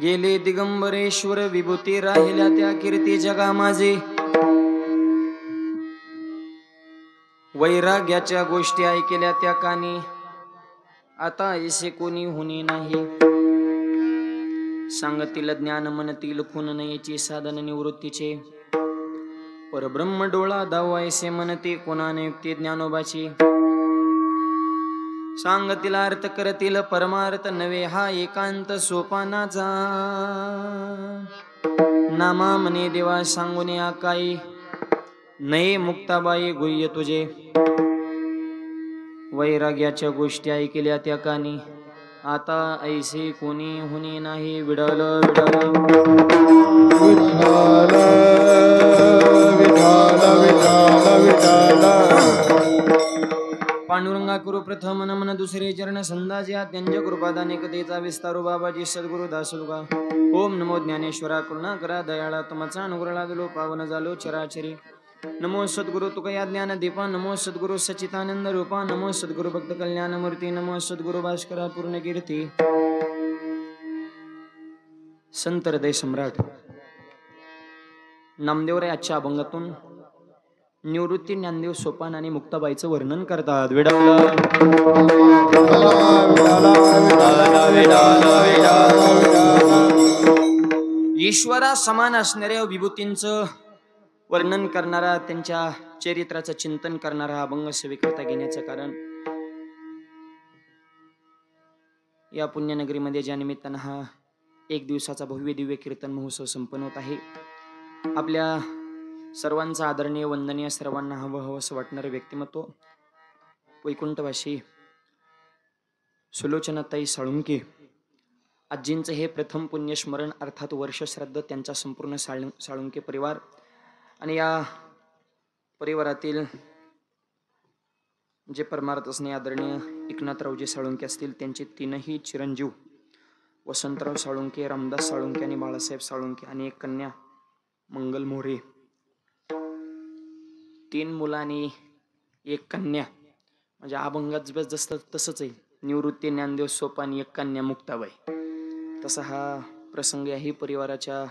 गेले दिगंबरेश्वर विभूती राहिल्या त्या कीर्ती जगा माझे. वैराग्याच्या गोष्टी ऐकल्या त्या कानी आता ऐसे कोणी होणे नाही. सांगतील ज्ञान म्हणतील खून नयेची साधन निवृत्तीचे. परब्रह्म डोळा दाव ऐसे म्हणते कोणाने युक्ती ज्ञानोबाची. सांगतील अर्थ करतील परमार्थ नवे हा एकांत सोपानाचा. नामा म्हणे देवा सांगून आकाई नये मुक्ताबाई गुह्य तुझे. वैराग्याच्या गोष्टी ऐकल्या त्या कानी आता ऐसे कोणी होणे नाही. विडल विडल पांडुरंगा करू प्रथम नमन दुसरे चरण संदाजी त्यांच्या कृपादाने कथेचा विस्तारू बाबाजी सद्गुरु दासुगा. ओम नमो ज्ञानेश्वरा करुणा करा दयाळा तमचा अनुग्रहाला दिलो पावन झालो चराचरी. नमो सद्गुरु तुकया ज्ञान दीपा. नमो सद्गुरु सच्चिदानंद रूपा. नमो सद्गुरु भक्त कल्याण मूर्ती. नमो सद्गुरु भास्करा पूर्ण कीर्ती. संत हृदय सम्राट नामदेवराय आजच्या अभंगातून निवृत्ती ज्ञानदेव सोपान आणि मुक्ताबाईचं वर्णन करतात. ईश्वरा समान असणाऱ्या विभूतींचं वर्णन करणारा, त्यांच्या चरित्राचं चिंतन करणारा हा अभंग सेवेकरता घेण्याचं कारण या पुण्यनगरीमध्ये ज्या निमित्तानं हा एक दिवसाचा भव्य दिव्य कीर्तन महोत्सव संपन्न होत आहे. आपल्या सर्वांचं आदरणीय वंदनीय सर्वांना हवं हवं असं वाटणारं व्यक्तिमत्व वैकुंठवासी सुलोचनाताई साळुंके आजींचं हे प्रथम पुण्यस्मरण अर्थात वर्षश्राद्ध त्यांचा संपूर्ण साळुंके परिवार आणि या परिवारातील जे परमार्थ स्नेह आदरणीय एकनाथरावजी साळुंके असतील त्यांचे तीनही चिरंजीव वसंतराव साळुंके, रामदास साळुंके आणि बाळासाहेब साळुंके आणि एक कन्या मंगल मोरे. 3 मुलं आणि एक कन्या. म्हणजे अभंगात जसं तसंच आहे. निवृत्ती ज्ञानदेव सोपान एक कन्या मुक्ताबाई. तसा हा प्रसंग याही परिवाराच्या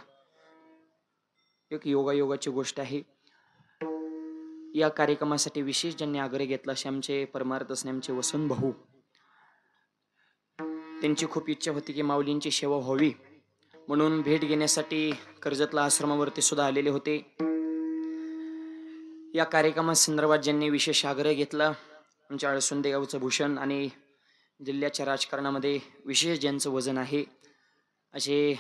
एक योगायोगाची गोष्ट आहे. या कार्यक्रमासाठी विशेष ज्यांनी आग्रह घेतला असे आमचे परमार्थ असणे आमचे वसंत भाऊ. त्यांची खूप इच्छा होती की माऊलींची सेवा व्हावी म्हणून भेट घेण्यासाठी कर्जतला आश्रमावरती सुद्धा आलेले होते. या कार्यक्रमासंदर्भात ज्यांनी विशेष आग्रह घेतला आमच्या अळसुंदे गावचं भूषण आणि जिल्ह्याच्या राजकारणामध्ये विशेष ज्यांचं वजन आहे असे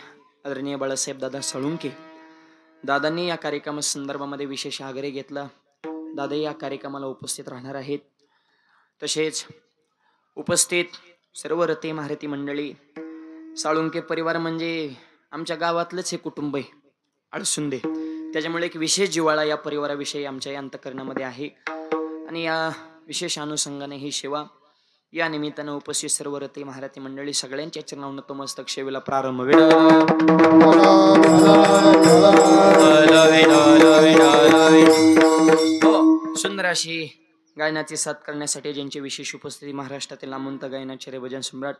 आदरणीय बाळासाहेब दादा साळुंके. दादांनी या कार्यक्रमासंदर्भामध्ये विशेष आग्रह घेतला. दादा या कार्यक्रमाला उपस्थित राहणार आहेत. तसेच उपस्थित सर्व रते महारथी मंडळी. साळुंके परिवार म्हणजे आमच्या गावातलंच हे कुटुंब आहे अळसुंदे. त्याच्यामुळे एक विशेष जिव्हाळा या परिवाराविषयी आमच्या या अंतःकरणामध्ये आहे आणि या विशेष अनुषंगाने ही सेवा या निमित्तानं उपस्थित सर्व रते महारथी मंडळी सगळ्यांच्या चरणावर नतमस्तक सेवेला प्रारंभ. सुंदर अशी गायनाची साथ करण्यासाठी ज्यांची विशेष उपस्थिती महाराष्ट्रातील नामवंत गायनाचार्य भजन सम्राट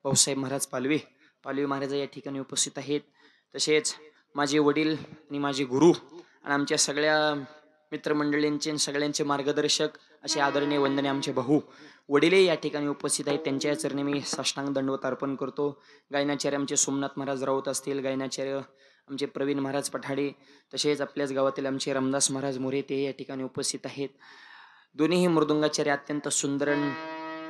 भाऊसाहेब महाराज पालवे महाराज या ठिकाणी उपस्थित आहेत. तसेच माझे वडील आणि माझे गुरु आणि आमच्या सगळ्या मित्रमंडळींचे सगळ्यांचे मार्गदर्शक असे आदरणीय वंदने आमचे भाऊ वडीलही या ठिकाणी उपस्थित आहेत. त्यांच्या चरणी मी साष्टांग दंडवत अर्पण करतो. गायनाचार्य आमचे सोमनाथ महाराज राऊत असतील, गायनाचार्य आमचे प्रवीण महाराज पठाडे, तसेच आपल्याच गावातील आमचे रामदास महाराज मोरे ते या ठिकाणी उपस्थित आहेत. दोन्हीही मृदुंगाचार्य अत्यंत सुंदर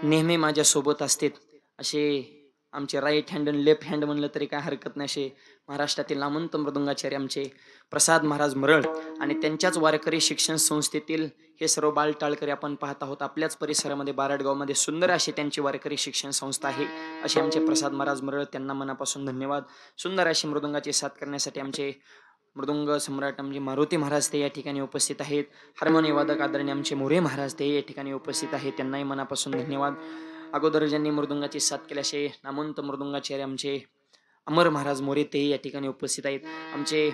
नेहमी माझ्या सोबत असतात. असे आमचे राईट हँड आणि लेफ्ट हँड म्हणलं तरी काय हरकत नाही असे महाराष्ट्रातील नामवंत मृदुंगाचार्य आमचे प्रसाद महाराज मरळ आणि त्यांच्याच वारकरी शिक्षण संस्थेतील हे सर्व बालटाळकरी आपण पाहत आहोत. आपल्याच परिसरामध्ये बारडगावमध्ये सुंदर अशी त्यांची वारकरी शिक्षण संस्था आहे. असे आमचे प्रसाद महाराज मरळ, त्यांना मनापासून धन्यवाद. सुंदर अशी मृदुंगाची साथ करण्यासाठी आमचे मृदुंग सम्राट आमचे मारुती महाराज ते या ठिकाणी उपस्थित आहेत. हार्मोनी वादक आदरणीय आमचे मोरे महाराज ते या ठिकाणी उपस्थित आहेत. त्यांनाही मनापासून धन्यवाद. अगोदर ज्यांनी मृदुंगाची साथ केल्याशे नामवंत मृदुंगाचार्य आमचे अमर महाराज मोरे ते या ठिकाणी उपस्थित आहेत. आमचे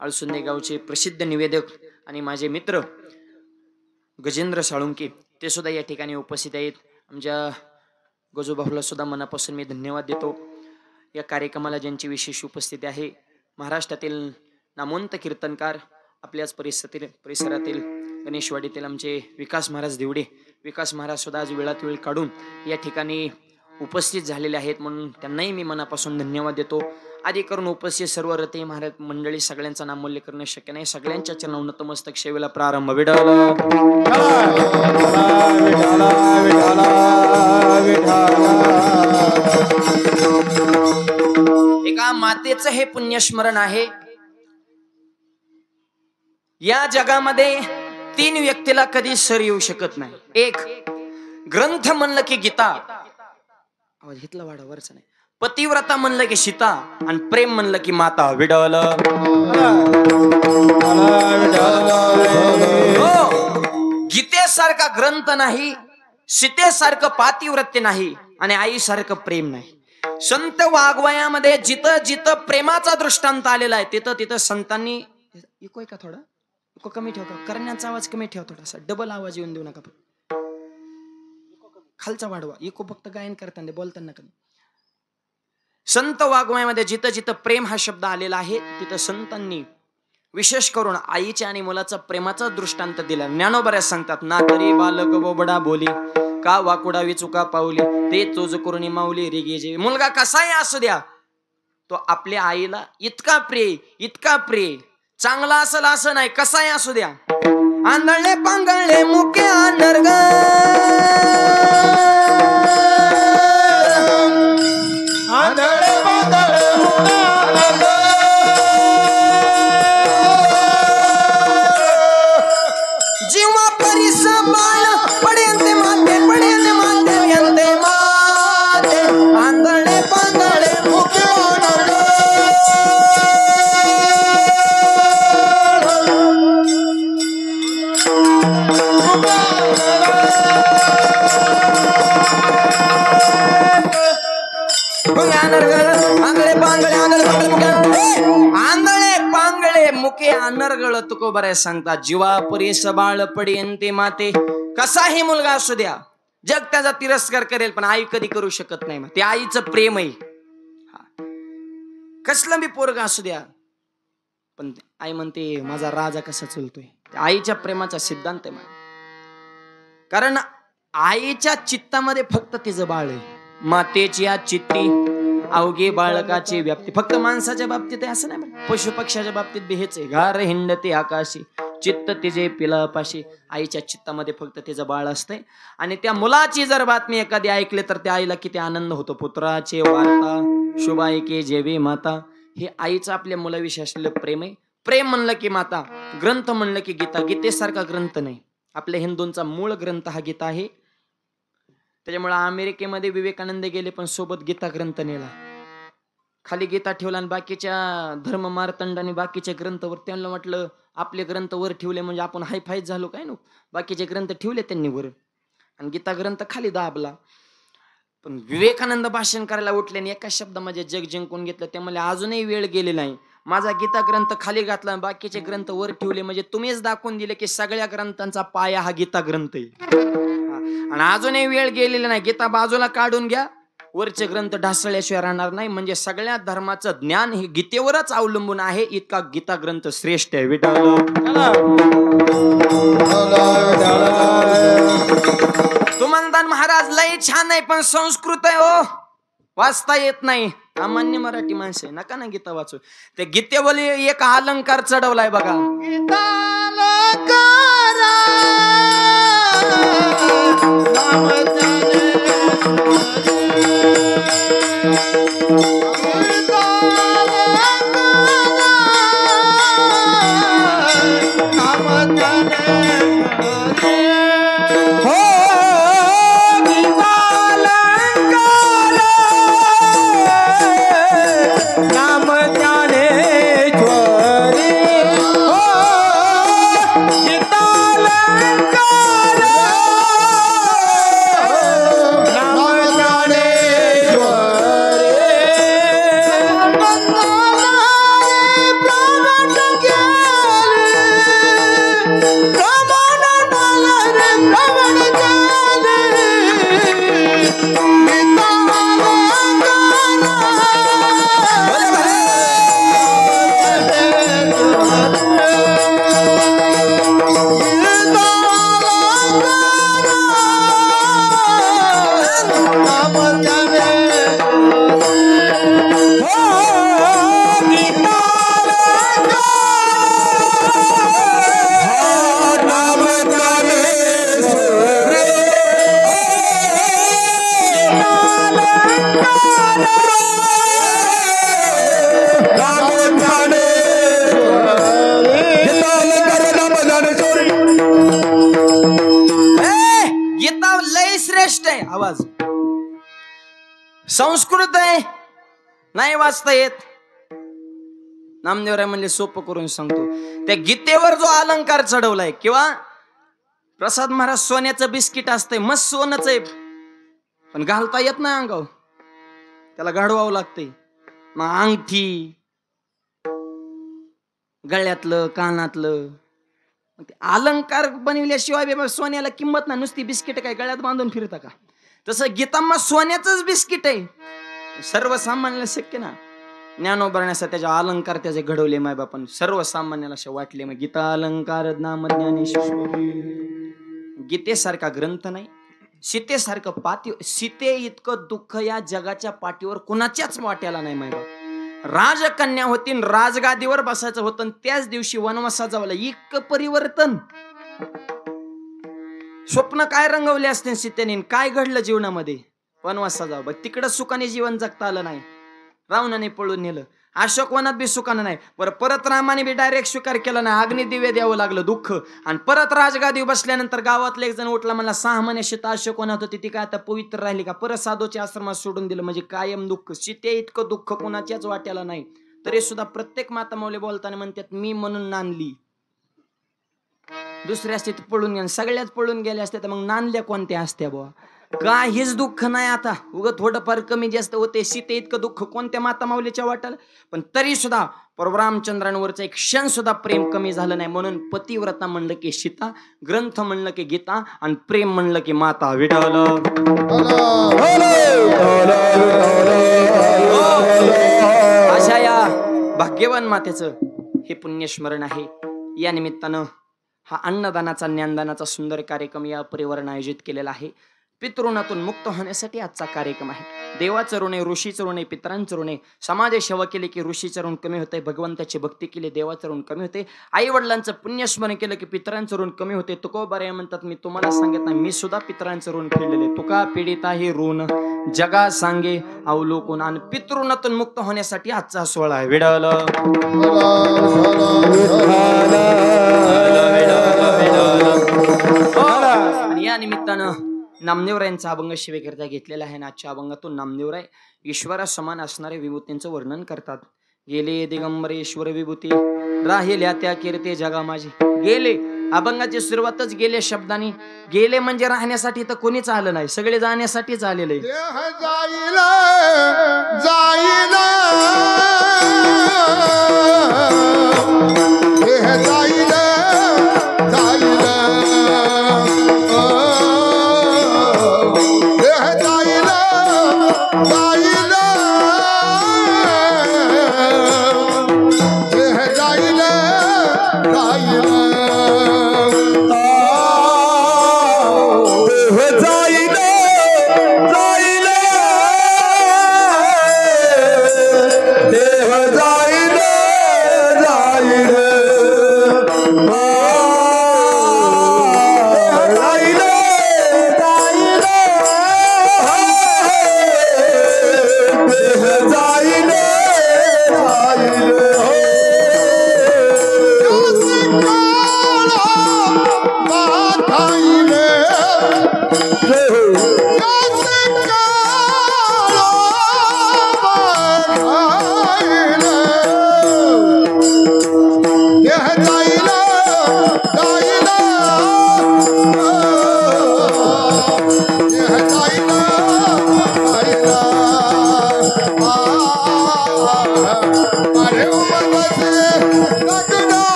अळसुंदे गावचे प्रसिद्ध निवेदक आणि माझे मित्र गजेंद्र साळुंके ते सुद्धा या ठिकाणी उपस्थित आहेत. आमच्या गजूभाऊला सुद्धा मनापासून मी धन्यवाद देतो. या कार्यक्रमाला ज्यांची विशेष उपस्थिती आहे, महाराष्ट्रातील नामवंत कीर्तनकार, आपल्याच परिसरातील गणेशवाडीतील आमचे विकास महाराज दिवडे, विकास महाराज सुद्धा आज वेळात वेळ काढून या ठिकाणी उपस्थित झालेले आहेत, म्हणून त्यांनाही मी मनापासून धन्यवाद देतो. आदी करून उपस्थित सर्व रते महाराज मंडळी सगळ्यांचं नामोल्लेख करणं शक्य नाही. सगळ्यांच्या चरणावर नतमस्तक सेवेला प्रारंभ. विठ्ठल एका मातेचं हे पुण्यस्मरण आहे. या जगामध्ये 3 व्यक्तीला कधी सर येऊ शकत नाही. एक, ग्रंथ म्हणलं की गीता, आवाज घेतला वाढा वरचा नाही. पतिव्रता म्हणलं की सीता, आणि प्रेम म्हणलं की माता. विठ्ठल हो, गीतेसारखा ग्रंथ नाही, सीतेसारखं पातिव्रत्य नाही, आणि आईसारखं प्रेम नाही. संत वाङ्मयामध्ये जिथं जिथं प्रेमाचा दृष्टांत आलेला आहे तिथं तिथं संतांनी, इको आहे का थोडा, इको कमी ठेव का, करण्याचा आवाज कमी ठेवा, थोडासा डबल आवाज येऊन देऊ नका, खालचा वाढवा. इको फक्त गायन करताना बोलताना कमी. संत वाङ्मयामध्ये जिथं जिथं प्रेम हा शब्द आलेला आहे तिथं संतांनी विशेष करून आईच्या आणि मुलाचा प्रेमाचा दृष्टांत दिला. ज्ञानोबऱ्यास सांगतात, ना तरी बालक बोबडा बोली, का वाकुडावी चुका पावली, ते चोज करून माऊली रे जे. मुलगा कसाही असू द्या, तो आपल्या आईला इतका प्रिय, चांगला असेल असं नाही, कसाही असू द्या. आंधळे पांगळे मुके आनर्ग, आंधळे पांगळे जीवा परिस बाळ पडेंते माते, पडेंते माते यंते माते. आंधळे पांगळे मुके आनर्ग, आंधळे पांगळे मुके अनर्गळ तुकोबऱ्यास सांगतात. जीवा परीस बाळ पडेंते माते. कसाही मुलगा असू द्या, जग त्याचा तिरस्कार करेल, पण आई कधी करू शकत नाही. ते आईचं प्रेम आहे. कसलं बी पोरगा असू द्या, पण आई म्हणते माझा राजा कसा चलतोय, आईच्या प्रेमाचा सिद्धांत आहे. कारण आईच्या चित्तामध्ये फक्त तिचं बाळ आहे. मातेची या चित्ती अवघे बाळकाची व्याप्ती. फक्त माणसाच्या बाबतीत आहे असं नाही, पशु पक्ष्याच्या बाबतीत बी हेच आहे. घार हिंडते आकाशी, चित्त तिचे पिलापाशी. आईच्या चित्तामध्ये फक्त तिचं बाळ असते. आणि त्या मुलाची जर बातमी एखादी ऐकली तर त्या आईला किती आनंद होतो. पुत्राचे वार्ता शुभाईके जेवे माता. हे आईचं आपल्या मुलाविषयी असलेलं प्रेम आहे. प्रेम म्हणलं की माता, ग्रंथ म्हणलं की गीता. गीतेसारखा ग्रंथ नाही. आपल्या हिंदूंचा मूळ ग्रंथ हा गीता आहे. त्याच्यामुळे अमेरिकेमध्ये विवेकानंद गेले पण सोबत गीता ग्रंथ नेला. खाली गीता ठेवला आणि बाकीच्या धर्म मार्तंड आणि बाकीचे ग्रंथवर त्यांना म्हटलं आपले ग्रंथ वर ठेवले म्हणजे आपण हाय फाय झालो काय नो. बाकीचे ग्रंथ ठेवले त्यांनी वर आणि गीता ग्रंथ खाली दाबला. पण विवेकानंद भाषण करायला उठले आणि एका शब्दामध्ये जग जिंकून घेतलं. ते मला अजूनही वेळ गेलेला नाही. माझा गीता ग्रंथ खाली घातला, बाकीचे ग्रंथ वर ठेवले, म्हणजे तुम्हीच दाखवून दिले की सगळ्या ग्रंथांचा पाया हा गीता ग्रंथ आहे. आणि अजूनही वेळ गेलेला नाही. गीता बाजूला काढून घ्या, वरचे ग्रंथ ढासळल्याशिवाय राहणार नाही. म्हणजे सगळ्या धर्माचं ज्ञान हे गीतेवरच अवलंबून आहे. इतका गीता ग्रंथ श्रेष्ठ आहे. तुम्हाला महाराज लय छान आहे पण संस्कृत आहे हो, वाचता येत नाही. सामान्य मराठी माणसं आहे, नका ना गीता वाचू. ते गीतेवर एक अलंकार चढवलाय बघा. संस्कृत आहे, नाही वाचता येत. नामदेवराय म्हणले सोपं करून सांगतो, त्या गीतेवर जो अलंकार चढवलाय किंवा प्रसाद महाराज सोन्याचं बिस्किट असतंय, मस्त सोनच आहे, पण घालता येत नाही अंगावर, त्याला घडवावं लागतंय. मग अंगठी, गळ्यातलं, कानातलं, अलंकार बनविल्याशिवाय सोन्याला किंमत नाही. नुसती बिस्किट काय गळ्यात बांधून फिरता का? तसं गीतांमा सोन्याचंच बिस्किट आहे, सर्वसामान्याला शक्य ना. ज्ञानोबरण्याचा त्याच्या अलंकार त्याचे घडवले मायबापान, सर्वसामान्याला असे वाटले. मग गीता अलंकार नाम ज्ञानेश्वरी. गीतेसारखा ग्रंथ नाही, सीतेसारखं सीते इतकं दुःख या जगाच्या पाठीवर कुणाच्याच वाट्याला नाही मायबाप. राजकन्या होती, राजगादीवर बसायचं होतं, त्याच दिवशी वनवासात जावं. इतकं परिवर्तन. स्वप्न काय रंगवले असते सीतेने, काय घडलं जीवनामध्ये. वनवासात जावं, तिकडं सुखाने जीवन जगता आलं नाही, रावणाने पळून नेलं. अशोकवनात बी सुखानं नाही. परत रामाने बी डायरेक्ट स्वीकार केला नाही, अग्निदिव्य द्यावं लागलं, दुःख. आणि परत राजगादी बसल्यानंतर गावातले एक जण उठला, मला 6 महिने सीता अशोकवनात होती, ती काय आता पवित्र राहिली का? परत साधूच्या आश्रमात सोडून दिलं, म्हणजे कायम दुःख. सीते इतकं दुःख कुणाच्याच वाट्याला नाही. तरी सुद्धा प्रत्येक माता मौली बोलताना म्हणतात, मी म्हणून नांदली. दुसऱ्या असते पळून गेल्या, सगळ्याच पळून गेल्या असत्या, तर मग नांदल्या कोणत्या असत्या बुवा? काहीच दुःख नाही आता, उगं थोडंफार कमी जास्त होते. सीते इतकं दुःख कोणत्या माता माऊलीच्या वाटाला? पण तरी सुद्धा प्रभू रामचंद्रांवरचं एक क्षण सुद्धा प्रेम कमी झालं नाही. म्हणून पतिव्रता म्हणलं की सीता, ग्रंथ म्हणलं की गीता, आणि प्रेम म्हणलं की माता विठ्ठल. अशा या भाग्यवान मातेचं हे पुण्यस्मरण आहे. या निमित्तानं हा अन्नदानाचा, ज्ञानदानाचा सुंदर कार्यक्रम या परिवारानं आयोजित केलेला आहे. पितृणातून मुक्त होण्यासाठी आजचा कार्यक्रम आहे. देवाचं ऋण आहे, ऋषीचं ऋण आहे, पितरांचं ऋण आहे. समाज सेवा केली की ऋषीचं ऋण कमी होतंय, भगवंताची भक्ती केली देवाचं ऋण कमी होते, आई वडिलांचं पुण्यस्मरण केलं की पितरांचं ऋण कमी होते. तुकोबाराय म्हणतात, मी तुम्हाला सांगत नाही, मी सुद्धा पितरांचं ऋण फेडलेले. तुका पीडिता हे ऋण जगा सांगे अवलोकन. आणि पितृणातून मुक्त होण्यासाठी आजचा सोहळा आहे. विडल आणि या निमित्तानं नामदेवरायांचा अभंग शिवेकरिता घेतलेला आहे. आजच्या अभंगातून नामदेवराय ईश्वरा समान असणाऱ्या विभूतींचं वर्णन करतात. गेले दिगंबरेश्वर विभूती, राहिल्या त्या कीर्ती जगा माझी. गेले, अभंगाची सुरुवातच गेले शब्दांनी. गेले म्हणजे राहण्यासाठी तर कोणीच आलं नाही, सगळे जाण्यासाठीच आलेले.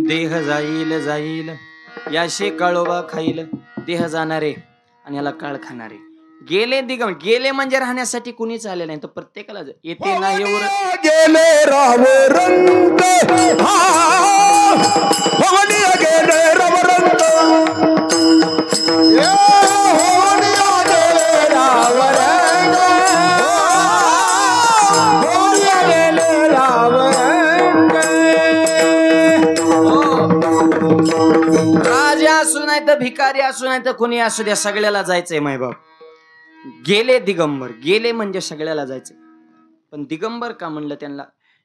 देह जाईल जाईल याशे काळोबा खाईल, देह जाणारे आणि याला काळ खाणारे. गेले दिगंबर, गेले म्हणजे राहण्यासाठी कुणीच आले नाही, तर प्रत्येकाला येते ना एवढं गेले राव रंग गेले राव रंग राजा असू नाही तर भिकारी असू नाही तर कुणी असू द्या, सगळ्याला जायचंय माय बाप. गेले दिगंबर, गेले म्हणजे सगळ्याला जायचंय. पण दिगंबर का म्हणलं त्यांना?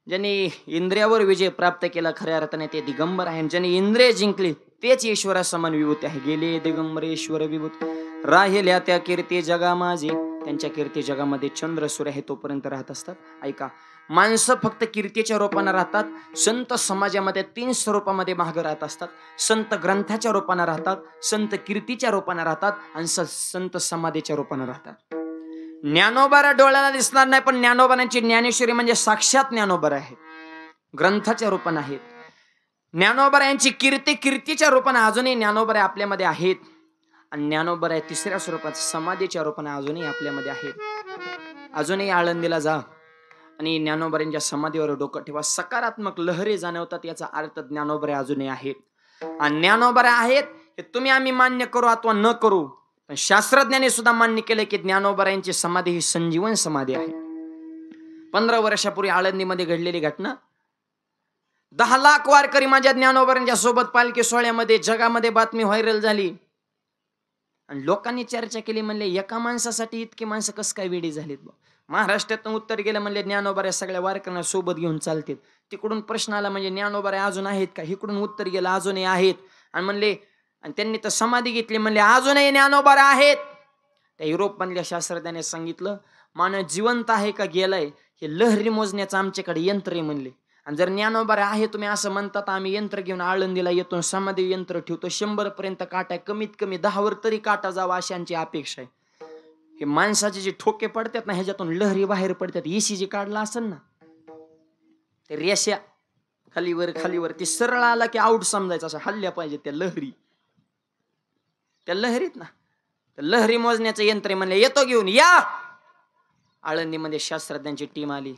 ज्यांनी इंद्रियावर विजय प्राप्त केला खऱ्या अर्थाने ते दिगंबर आहे. ज्यांनी इंद्रिय जिंकली तेच ईश्वरा समान विभूती आहे. गेले दिगंबर ईश्वर विभूत राहिल्या त्या कीर्ती जगा माझी. त्यांच्या कीर्ती जगामध्ये चंद्र सूर्य आहे तोपर्यंत राहत असतात. ऐका, माणसं फक्त कीर्तीच्या रूपाने राहतात. संत समाजामध्ये 3 स्वरूपामध्ये मागे राहत असतात. संत ग्रंथाच्या रूपाने राहतात, संत कीर्तीच्या रूपाने राहतात आणि संत समाधीच्या रूपाने राहतात. ज्ञानोबारा डोळ्याला दिसणार नाही, पण ज्ञानोबारांची ज्ञानेश्वरी म्हणजे साक्षात ज्ञानोबार आहेत, ग्रंथाच्या रूपाने आहेत. ज्ञानोबारा यांची कीर्ती कीर्तीच्या रूपाने अजूनही ज्ञानोबारा आपल्यामध्ये आहेत. आणि ज्ञानोबारा आहे तिसऱ्या स्वरूपात समाधीच्या रूपाने अजूनही आपल्यामध्ये आहेत. अजूनही आळंदीला जा आणि ज्ञानोबारांच्या समाधीवर डोकं ठेवा. सकारात्मक लहरी जाणवतात, याचा अर्थ ज्ञानोबारा अजूनही आहेत. आणि ज्ञानोबारा आहेत हे तुम्ही आम्ही मान्य करू अथवा न करू, पण शास्त्रज्ञांनी सुद्धा मान्य केलं की ज्ञानोबारांची समाधी ही संजीवन समाधी आहे. 15 वर्षापूर्वी आळंदीमध्ये घडलेली घटना. 10 लाख वारकरी माझ्या ज्ञानोबारांच्या सोबत पालखी सोहळ्यामध्ये, जगामध्ये बातमी व्हायरल झाली. आणि लोकांनी चर्चा केली, म्हणले एका माणसासाठी इतकी माणसं कसं काय वेडी झालीत. महाराष्ट्रातून उत्तर गेलं, म्हणले ज्ञानोबारा सगळ्या वारकऱ्यांना सोबत घेऊन चालतात. तिकडून प्रश्न आला, म्हणजे ज्ञानोबारा अजून आहेत का? इकडून उत्तर गेलं अजूनही आहेत. आणि म्हणले, आणि त्यांनी तर समाधी घेतली, म्हणले अजूनही ज्ञानोबारा आहेत. त्या युरोप मधल्या शास्त्रज्ञाने सांगितलं, मानव जिवंत आहे का गेलाय हे लहरी मोजण्याचं आमच्याकडे यंत्र आहे म्हणले. आणि जर ज्ञानोबारा आहे तुम्ही असं म्हणतात, आम्ही यंत्र घेऊन आळंदीला येतो, समाधी यंत्र ठेवतो, 100 पर्यंत काटा आहे, कमीत कमी 10 वर तरी काटा जावा अशी आमची अपेक्षा आहे. हे माणसाचे जे ठोके पडतात ना, ह्याच्यातून लहरी बाहेर पडतात. ECG काढला असेल ना, ते रेषा खालीवर खालीवर ती सरळ आला की आउट समजायचं, असं हल्ल्या पाहिजे त्या लहरी. त्या लहरीत ना, त्या लहरी मोजण्याचं यंत्र म्हणले येतो घेऊन या. आळंदीमध्ये शास्त्रज्ञांची टीम आली.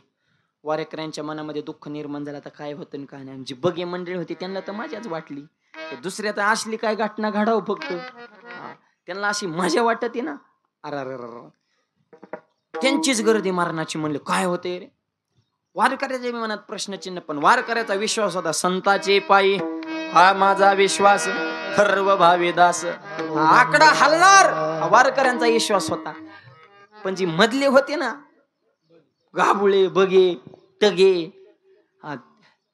वारकऱ्यांच्या मनामध्ये दुःख निर्माण झालं, आता काय होतं काय नाही. जी बगे मंडळी होती त्यांना तर मजाच वाटली. दुसऱ्या तर असली काय घटना घडावं फक्त, त्यांना अशी मजा वाटते ना. अर त्यांचीच गर्दी मारण्याची. म्हणले काय होते रे? वारकऱ्याच्या मनात प्रश्नचिन्ह, पण वारकऱ्याचा विश्वास होता, संताचे पायी हा माझा विश्वास, सर्व भावी दास. आकडा हलणार वारकऱ्यांचा विश्वास होता. पण जी मधले होते ना, गाबुळे बगे टगे,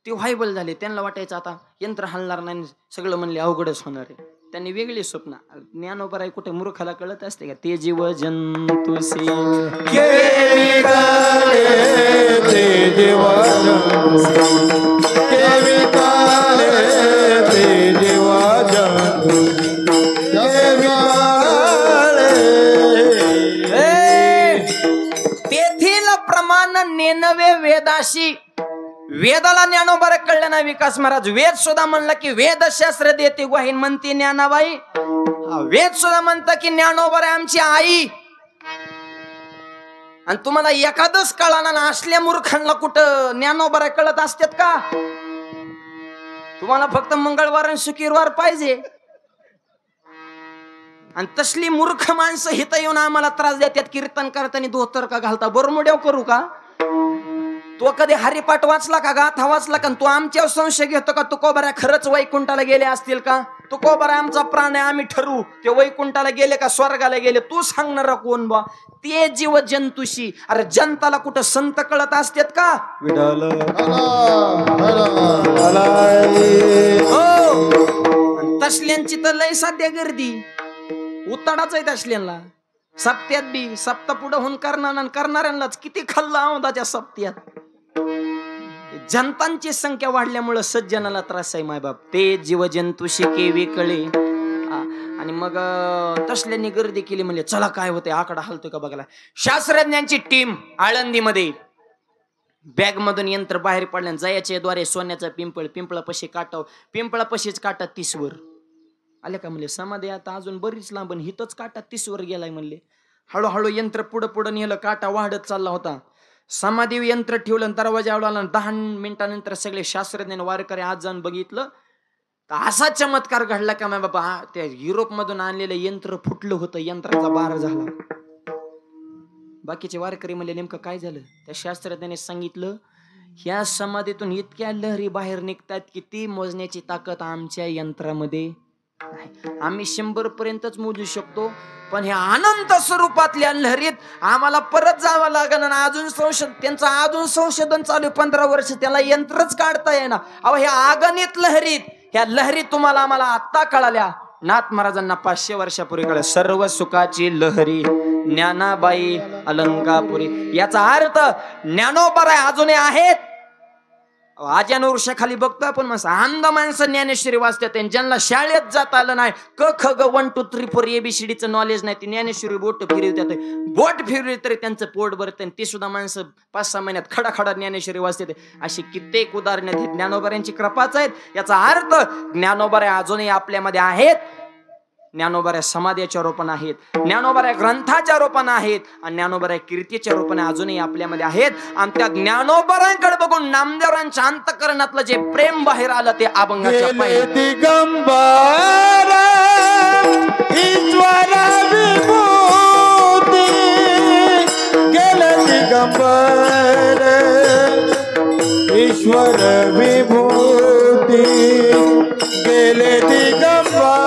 ते व्हायबल झाले. त्यांना वाटायचं आता यंत्र हलणार नाही, सगळं म्हणले अवघडच होणार आहे. त्यांनी वेगळी स्वप्न. ज्ञानोबाराय कुठे मूर्खाला कळत असते का? ते जीव जंतुसे तेथील प्रमाण नेनवे वेदाशी. वेदाला ज्ञानोबारा कळलं ना विकास महाराज. वेद सुद्धा म्हणला की वेदशास्त्र देते ग्वाहीन म्हणते ज्ञानाबाई. वेद सुद्धा म्हणता की ज्ञानोबारा आमची आई. आणि तुम्हाला एखादच कळाना ना, असल्या मूर्खांना कुठं ज्ञानोबारा कळत असतात का? तुम्हाला फक्त मंगळवार आणि शुक्रवार पाहिजे. आणि तसली मूर्ख माणसं हिथं येऊन आम्हाला त्रास देतात. कीर्तन करताना धोतर का घालता, बरमुड्याव करू का? तो कधी हरिपाठ वाचला का, गाथा वाचला का? तू आमच्यावर संशय घेतो का तुकोबारा खरंच वैकुंठाला गेले असतील का? तुकोबारा आमचा प्राण आहे, आम्ही ठरवू ते वैकुंठाला गेले का स्वर्गाला गेले. तू सांगणार कोण बा? ते जीव जंतुशी. अरे जनताला कुठं संत कळत असतात का? हो, तसल्यांची तर लय सध्या गर्दी उताडाच आहे तसल्यांना. सप्त्यात बी सप्ता पुढे होऊन करणाऱ्यांनाच किती खाल्ला औंदाच्या सप्त्यात. जनतांची संख्या वाढल्यामुळे सज्जनाला त्रास आहे मायबाप. ते जीव जंतुशी केवी कळे. आणि मग तसल्यांनी गर्दी केली, म्हणजे चला काय होते, आकडा हलतोय का बघायला. शास्त्रज्ञांची टीम आळंदीमध्ये. बॅग मधून यंत्र बाहेर पडल्याने जयाच्या द्वारे सोन्याचा पिंपळापाशी काटाव, पिंपळापाशीच काटा 30 वर. आल्या का म्हणले समाधी आता अजून बरीच लांब हितच काटा 30 वर गेलाय म्हणले. हळूहळू यंत्र पुढं पुढं नेलं, काटा वाढत चालला होता. समाधी यंत्र ठेवलं, दरवाजा आला. 10 मिनिटानंतर सगळे शास्त्रज्ञ वारकरी आज जाऊन बघितलं तर असा चमत्कार घडला का मा बाबा, त्या युरोप मधून आणलेलं यंत्र फुटलं होतं, यंत्राचा बार झाला. बाकीचे वारकरी म्हणले नेमकं काय झालं. त्या शास्त्रज्ञाने सांगितलं ह्या समाधीतून इतक्या लहरी बाहेर निघतात की ती मोजण्याची ताकद आमच्या यंत्रामध्ये नाही. आम्ही 100 पर्यंतच मोजू शकतो, पण ह्या अनंत स्वरूपातल्या लहरीत आम्हाला परत जावं लागेल. अजून त्यांचं अजून संशोधन चालू 15 वर्ष, त्याला यंत्रच काढता येणार. अहो ह्या अगणित लहरीत, ह्या लहरी तुम्हाला आम्हाला आत्ता कळाल्या. नाथ महाराजांना 500 वर्षापूर्वी कळलं. सर्व सुखाची लहरी ज्ञानाबाई अलंकापुरी. याचा अर्थ ज्ञानोबा अजूनही आहेत. आज्यान वृक्षाखाली बघतो आपण माणसं, अंध माणसं ज्ञानेश्वरी वाचतात. ज्यांना शाळेत जाता आलं नाही, क ख ग 1 2 3 4 ABCDचं नॉलेज नाही, ती ज्ञानेश्वरी बोट फिरवतात. बोट फिरवली तरी त्यांचं पोट भरतं. ती सुद्धा माणसं 5-6 महिन्यात खडा खडा ज्ञानेश्वरी वाचतात. अशी कित्येक उदाहरणं आहेत. ज्ञानोबाऱ्यांची कृपाच आहेत. याचा अर्थ ज्ञानोबा अजूनही आपल्यामध्ये आहेत. ज्ञानोबा समाधीच्या रूपाने आहेत, ज्ञानोबा ग्रंथाच्या रूपाने आहेत, आणि ज्ञानोबा कीर्तीच्या रूपाने अजूनही आपल्यामध्ये आहेत. आणि त्या ज्ञानोबारांकडे बघून नामदेवरांच्या अंतःकरणातलं जे प्रेम बाहेर आलं ते अभंगाच्या पायी. दिगंबर ईश्वर विभूती गेले दिगंबर ईश्वर विभूती गेले दिगंबर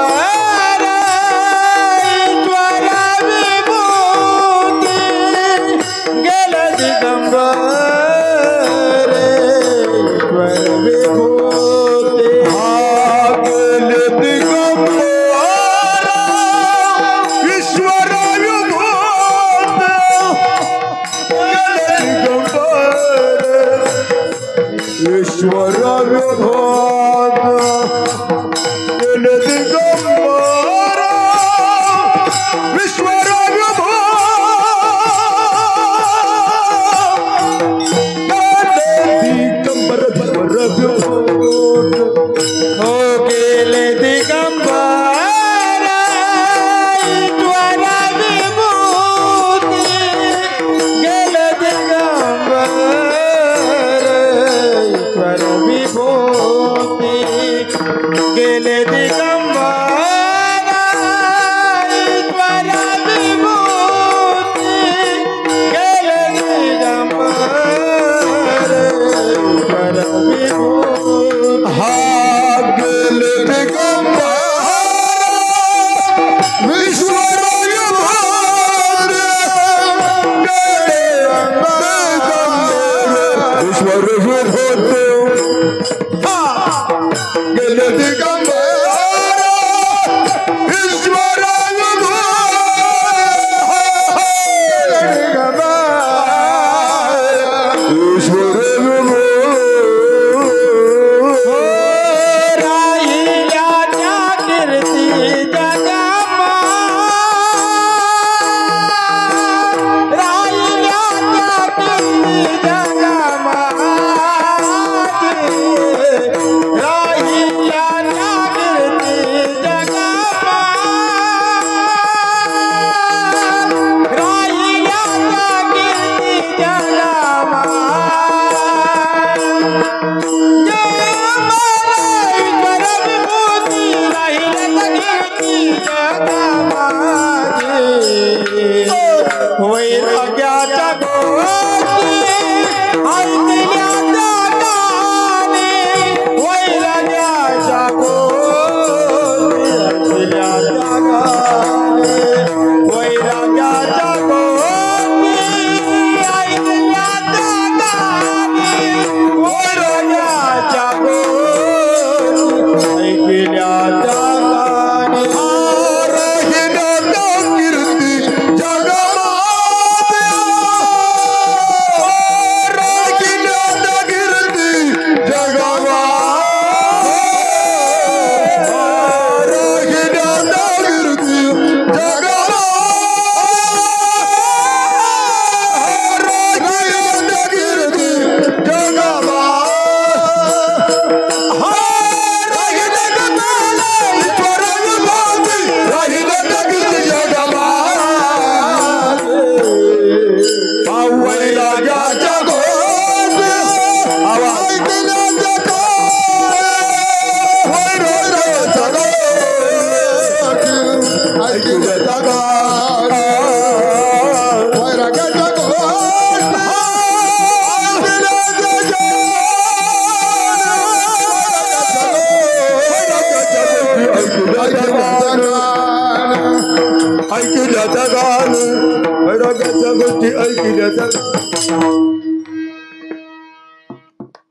देवाच्या गोष्टी ऐकल्या